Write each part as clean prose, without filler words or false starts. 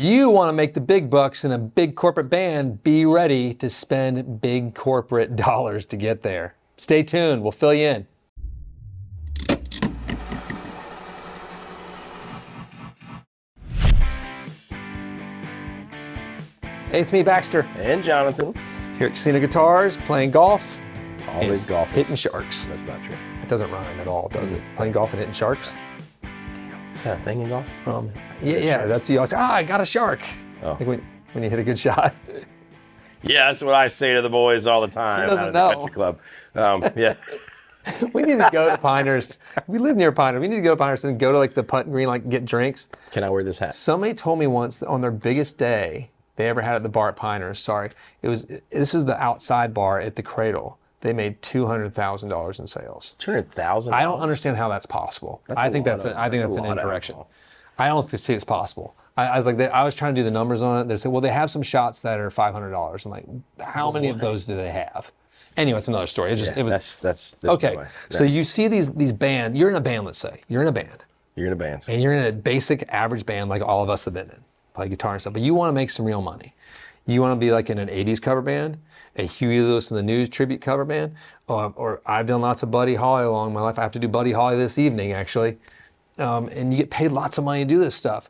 You want to make the big bucks in a big corporate band, be ready to spend big corporate dollars to get there. Stay tuned, we'll fill you in. Hey, it's me, Baxter. And Jonathan. Here at Casino Guitars, playing golf. Always golfing. Hitting sharks. That's not true. It doesn't rhyme at all, does it? Playing golf and hitting sharks? Is that a thing in golf? Yeah, that's what you always say. I got a shark. Oh. Like when you hit a good shot. Yeah, that's what I say to the boys all the time. He doesn't out at know. the country club. Yeah. We need to go to Pinehurst. We live near Pinehurst. We need to go to Pinehurst and go to like the putting green, like get drinks. Can I wear this hat? Somebody told me once that on their biggest day they ever had at the bar at Pinehurst, this is the outside bar at the Cradle. They made $200,000 in sales. 200,000. I don't understand how that's possible. I think that's an incorrection. I don't see it's possible. I was like, I was trying to do the numbers on it. They said, well, they have some shots that are $500. I'm like, how many of those do they have? Anyway, it's another story. That's okay. So you see these bands. You're in a band, let's say. You're in a band. You're in a band. And you're in a basic average band like all of us have been in. Play guitar and stuff. But you want to make some real money. You want to be like in an 80s cover band, a Huey Lewis and the News tribute cover band, or I've done lots of Buddy Holly along my life. I have to do Buddy Holly this evening, actually. And you get paid lots of money to do this stuff.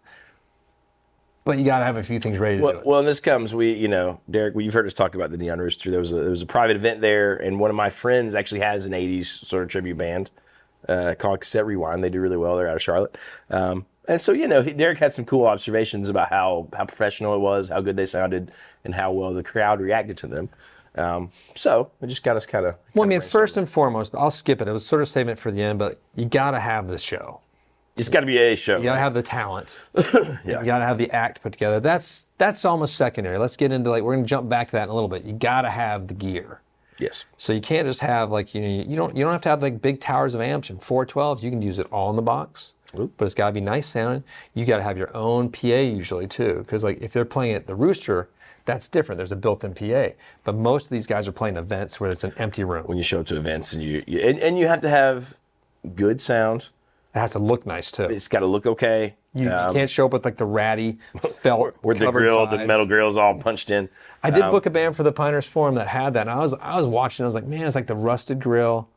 But you got to have a few things ready to do it. Well, and this comes, Derek, you've heard us talk about the Neon Rooster. There was a private event there, and one of my friends actually has an 80s sort of tribute band called Cassette Rewind. They do really well. They're out of Charlotte. And so, Derek had some cool observations about how professional it was, how good they sounded, and how well the crowd reacted to them. So it just got us kind of... Well, I mean, first and foremost, I'll skip it. I was sort of saving it for the end, but you got to have the show. It's got to be a show. You got to have the talent. Yeah. You got to have the act put together. That's almost secondary. Let's get into we're going to jump back to that in a little bit. You got to have the gear. Yes. So you can't just have you don't have to have like big towers of amps and 412s. You can use it all in the box. But it's got to be nice sounding. You got to have your own PA usually too, because like if they're playing at the Rooster, that's different. There's a built-in PA. But most of these guys are playing events where it's an empty room. When you show up to events and you have to have good sound. It has to look nice too. It's got to look okay. You can't show up with like the ratty felt where the metal grill's all punched in. I did book a band for the Pinehurst Forum that had that, and I was watching. I was like, man, it's like the rusted grill,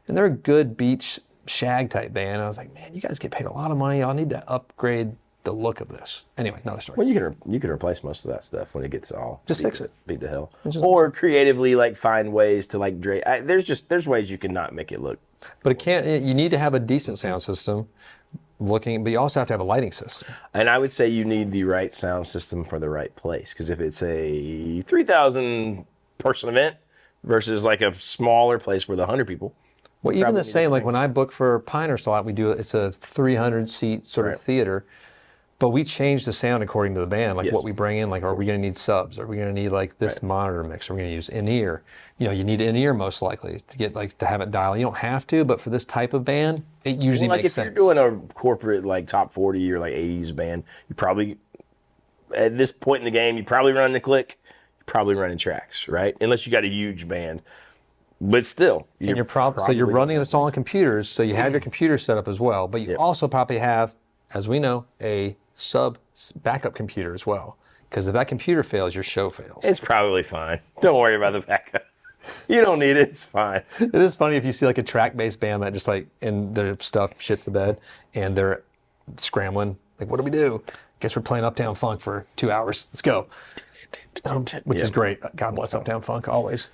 and they're a good beach shag type band. I was like, man, you guys get paid a lot of money. Y'all need to upgrade the look of this. Anyway, another story. Well, you can replace most of that stuff when it gets all fix it. Beat to hell. Or creatively find ways to there's ways you can not make it look. But it can't. You need to have a decent sound system. But you also have to have a lighting system. And I would say you need the right sound system for the right place, because if it's a 3,000 person event versus like a smaller place with 100 people. Well, even the same, like when I book for Pinehurst a lot, it's a 300 seat sort of theater. But we change the sound according to the band, like what we bring in. Like, are we going to need subs? Are we going to need like this monitor mix? Are we going to use in-ear? You need in-ear most likely to get to have it dial. You don't have to, but for this type of band, it usually makes sense. If you're doing a corporate top 40 or 80s band, you probably at this point in the game, you probably run the click, you're probably running tracks, right? Unless you got a huge band. But still, so you're running this all on computers. So you have your computer set up as well, but you also probably have, as we know, a sub backup computer as well, because if that computer fails, your show fails. It's probably fine. Don't worry about the backup. You don't need it. It's fine. It is funny if you see like a track-based band that just in their stuff shits the bed and they're scrambling. Like, what do we do? Guess we're playing Uptown Funk for 2 hours. Let's go. Which is great. God bless Uptown Funk always.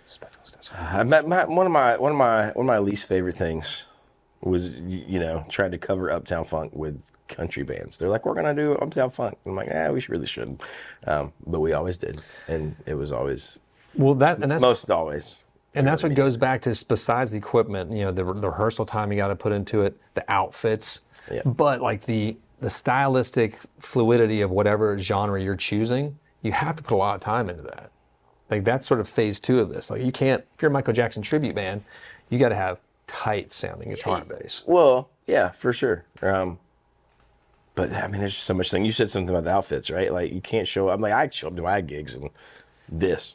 One of my least favorite things was trying to cover Uptown Funk with country bands. They're like, we're gonna do Uptown Funk. I'm like, we really shouldn't, but we always did, and it was always most always. And that's what goes back to, besides the equipment, the rehearsal time you got to put into it, the outfits, but like the stylistic fluidity of whatever genre you're choosing, you have to put a lot of time into that. Like that's sort of phase 2 of this. Like you can't, if you're a Michael Jackson tribute band, you got to have tight sounding guitar and bass. Well, yeah, for sure. But I mean, there's just so much thing. You said something about the outfits, right? Like you can't show up. I'm like, I show up to my gigs and this.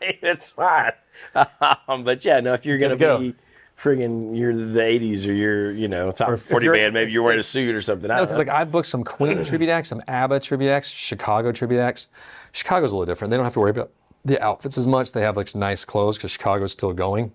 It's fine. But yeah, no, if you're gonna be friggin' you're the 80s or you're, you know, top if 40 you're- band, maybe you're wearing a suit or something. I No, don't because know. like I booked some Queen tribute acts, some ABBA tribute acts, Chicago tribute acts. Chicago's a little different. They don't have to worry about the outfits as much. They have like some nice clothes because Chicago's still going.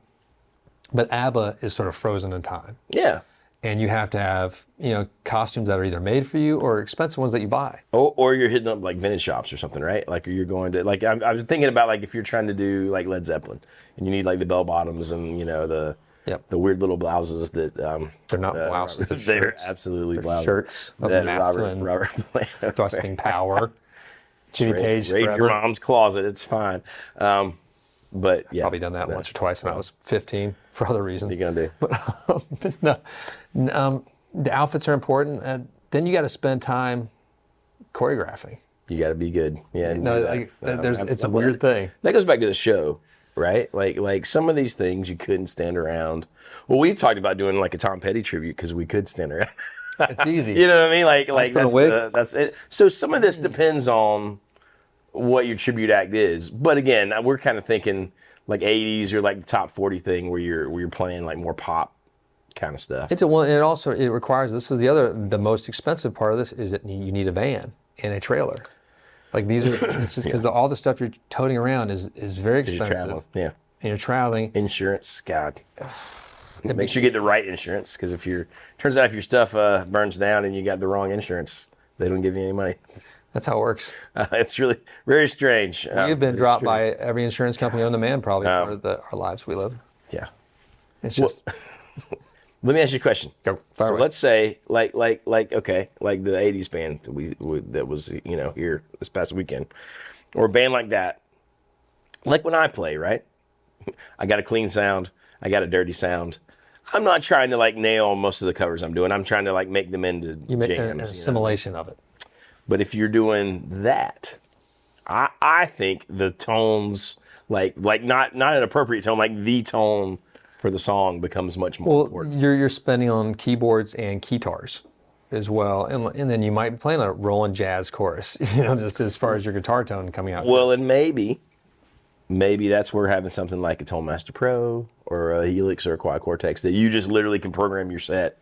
But ABBA is sort of frozen in time. Yeah. And you have to have, you know, costumes that are either made for you or expensive ones that you buy. Or you're hitting up like vintage shops or something, right? Like you're going to like I was thinking about like if you're trying to do like Led Zeppelin and you need like the bell bottoms and you know the weird little blouses that They're not blouses, they're they're shirts. absolutely They're blouses. shirts of that masculine Robert Plant thrusting power. Jimmy Page raid forever. your mom's closet. It's fine. But yeah, Probably done that once or twice when I was 15 for other reasons. What are you gonna do? But no, the outfits are important. Then you got to spend time choreographing. You got to be good. Yeah. and No, do that. like, I'm- it's a I'm- weird thing. That goes back to the show, right? Like some of these things you couldn't stand around. Well, we talked about doing like a Tom Petty tribute because we could stand around. It's easy. You know what I mean? Like put a wig. that's it. So some of this depends on what your tribute act is. But again, we're kind of thinking like 80s or like the top 40 thing where you're playing like more pop kind of stuff. It's a one, and it also it requires. This is the most expensive part of this is that you need a van and a trailer. Like these are because all the stuff you're toting around is very You're expensive. traveling. Yeah. And you're traveling. Insurance, God. Make sure you get the right insurance because if turns out if your stuff burns down and you got the wrong insurance, they don't give you any money. That's how it works. It's really very strange. You've been It's dropped true. by every insurance company on the man probably for our lives we live. Yeah. It's just Let me ask you a question. Go. So Fire away. let's say like okay, like the 80s band that was here this past weekend, or a band like that. Like when I play, right? I got a clean sound, I got a dirty sound. I'm not trying to like nail most of the covers I'm doing. I'm trying to like make them into you make jams. an you know? assimilation of it. But if you're doing that, I think the tones like not an appropriate tone, like the tone for the song becomes much more Well, important. you're spending on keyboards and guitars as well, and then you might be playing a rolling jazz chorus, just as far as your guitar tone coming out. Well, and maybe that's where having something like a Tone Master Pro or a Helix or a Quad Cortex that you just literally can program your set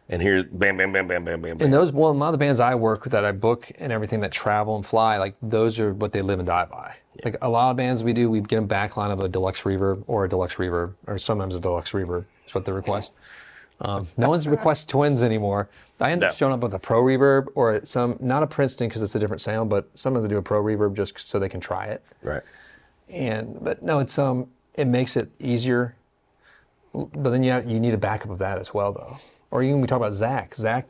and hear bam, bam, bam, bam, bam, bam, bam. And a lot of the bands I work with that I book and everything that travel and fly, like those are what they live and die by. Yeah. Like a lot of bands we get them backline of a deluxe reverb or sometimes a deluxe reverb is what they request. No one's requests twins anymore. I end up showing up with a pro reverb or not a Princeton because it's a different sound, but sometimes I do a pro reverb just so they can try it. Right. But no, it makes it easier. But then you need a backup of that as well, though. Or even we talk about Zach. Zach,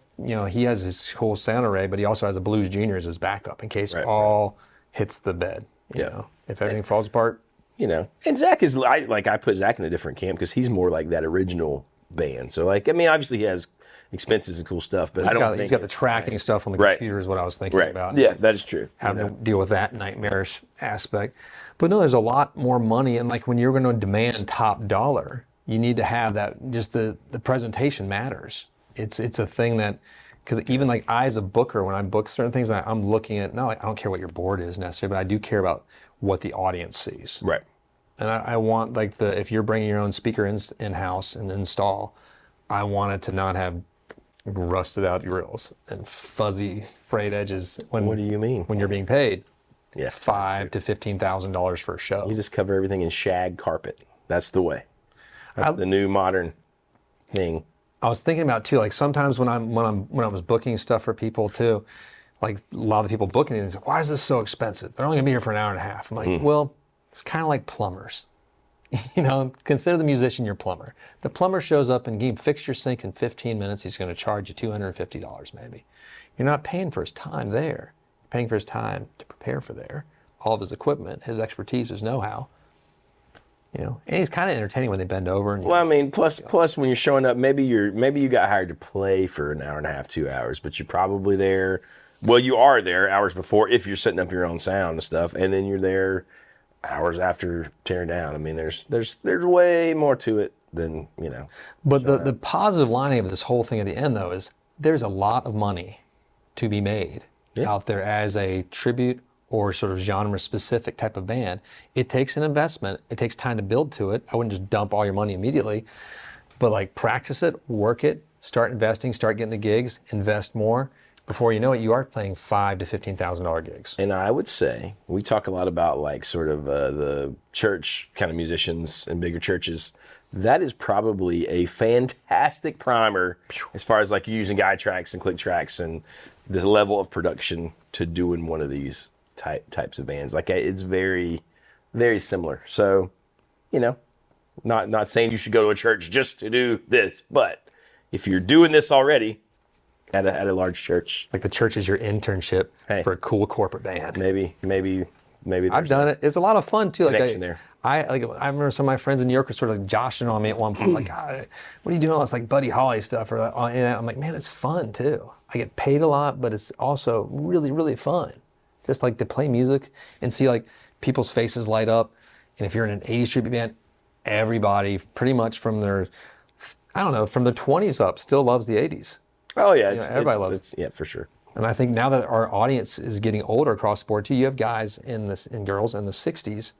he has his whole sound array, but he also has a Blues Junior as his backup in case all hits the bed. You know, if everything falls apart. And Zach is I put Zach in a different camp because he's more like that original band. So obviously he has expenses and cool stuff, but He's got the tracking stuff on the computer is what I was thinking about. Yeah, that is true. Having to deal with that nightmarish aspect. But no, there's a lot more money, and like when you're going to demand top dollar, you need to have that. Just the presentation matters. It's a thing that, because even like I as a booker, when I book certain things, I'm looking at I don't care what your board is necessarily, but I do care about what the audience sees. Right. And I want if you're bringing your own speaker in house and install, I want it to not have rusted out grills and fuzzy frayed edges. What do you mean? When you're being paid? Yeah, $5,000 to $15,000 for a show. You just cover everything in shag carpet. That's the way. That's the new modern thing. I was thinking about too, like sometimes when I was booking stuff for people too, like a lot of the people booking it, like, why is this so expensive? They're only gonna be here for an hour and a half. I'm like, well, it's kind of like plumbers. Consider the musician your plumber. The plumber shows up and he fix your sink in 15 minutes. He's going to charge you $250 maybe. You're not paying for his time there. You're paying for his time to prepare for there. All of his equipment, his expertise, his know-how. And he's kind of entertaining when they bend over. And Plus when you're showing up, maybe you got hired to play for an hour and a half, 2 hours, but you're probably there. Well, you are there hours before if you're setting up your own sound and stuff, and then you're there hours after tearing down. I mean, there's way more to it than. But the positive lining of this whole thing at the end, though, is there's a lot of money to be made out there as a tribute or sort of genre-specific type of band. It takes an investment. It takes time to build to it. I wouldn't just dump all your money immediately. But like practice it, work it, start investing, start getting the gigs, invest more. Before you know it, you are playing $5,000 to $15,000 gigs. And I would say we talk a lot about like sort of the church kind of musicians and bigger churches. That is probably a fantastic primer as far as like using guide tracks and click tracks and this level of production to doing one of these types of bands. Like it's very, very similar. So, you know, not saying you should go to a church just to do this, but if you're doing this already at a large church, Like the church is your internship for a cool corporate band. maybe I've done it. It's a lot of fun too. Connection there. I remember some of my friends in New York were sort of like joshing on me at one point, like, God, what are you doing all this like Buddy Holly stuff? And I'm like, man, it's fun too. I get paid a lot, but it's also really, really fun. Just like to play music and see like people's faces light up. And if you're in an 80s tribute band, everybody pretty much from their, from the 20s up still loves the 80s. Oh yeah, everybody loves it. Yeah, for sure. And I think now that our audience is getting older across the board too, you have guys and girls in the 60s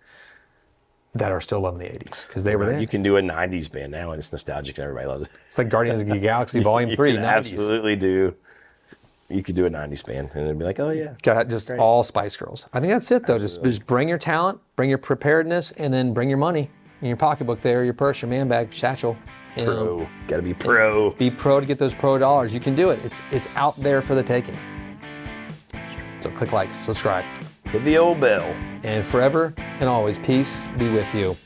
that are still loving the 80s because they were there. You can do a 90s band now and it's nostalgic and everybody loves it. It's like Guardians of the Galaxy Volume 3, 90s. Absolutely do. You could do a 90s band and it'd be like, oh yeah. Got just all Spice Girls. I think that's it though. Just bring your talent, bring your preparedness, and then bring your money in your pocketbook there, your purse, your man bag, satchel. Pro. Gotta be pro. Be pro to get those pro dollars. You can do it. It's out there for the taking. So click like, subscribe. Hit the old bell. And forever and always, peace be with you.